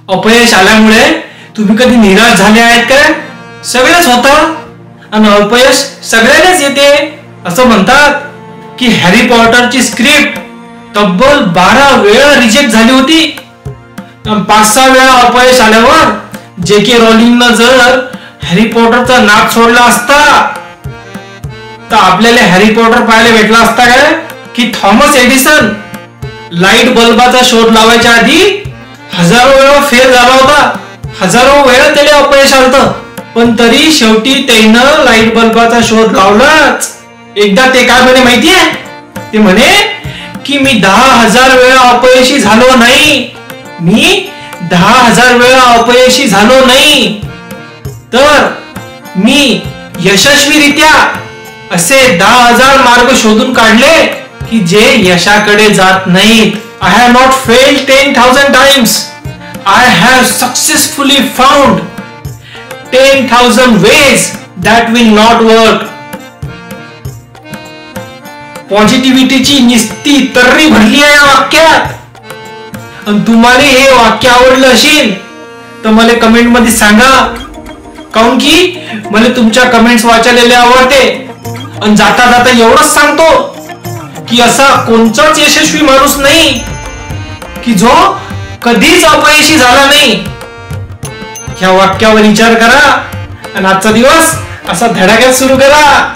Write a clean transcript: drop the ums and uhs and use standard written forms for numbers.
अपयश आल्यामुळे तुम्ही कधी निराश झाले आहेत का? सगळेच होतं आणि अपयश सगळ्यांनाच येते. असं म्हणतात की हॅरी पॉटरची स्क्रिप्ट तब्बल 12 वेळा रिजेक्ट झाली होती. 5-6 वेळा अपयश आल्यावर J.K. रॉलिंगनं जर हॅरी पॉटरचा नाद सोडला असता तर आपल्याला हॅरी पॉटर पाहायला भेटला असता काय की थॉमस एडिसन लाईट बल्बाचा शोध लावायच्या आधी हजारो वेळा फेल झाला होता. हजारो वेळा त्याला अपयश आलं, पण तरी शेवटी त्यानं लाईट बल्बाचा शोध लावलाच. एकदा ते काय म्हणे माहितीये? ते म्हणे की मी 10,000 वेळा अपयशी झालो नाही. मी 10,000 वेळा अपयशी झालो नाही, तर मी यशस्वीरित्या असे 10,000 मार्ग शोधून काढले की जे यशाकडे जात नाहीत. I have not failed 10,000 times. I have successfully found 10,000 ways that will not work. पॉझिटिव्हिटीची निस्ती तर्री भरली आहे या वाक्यात. आणि तुम्हाला हे वाक्य आवडलं असेल तर मला कमेंट मध्ये सांगा, काऊन की मला तुमच्या कमेंट्स वाचायला आवडते. आणि जाता जाता एवढंच सांगतो की असा कोणताच यशस्वी माणूस नाही की जो कधीच अपयशी झाला नाही. ह्या वाक्यावर विचार करा आणि आजचा दिवस असा धडाक्यात सुरू करा.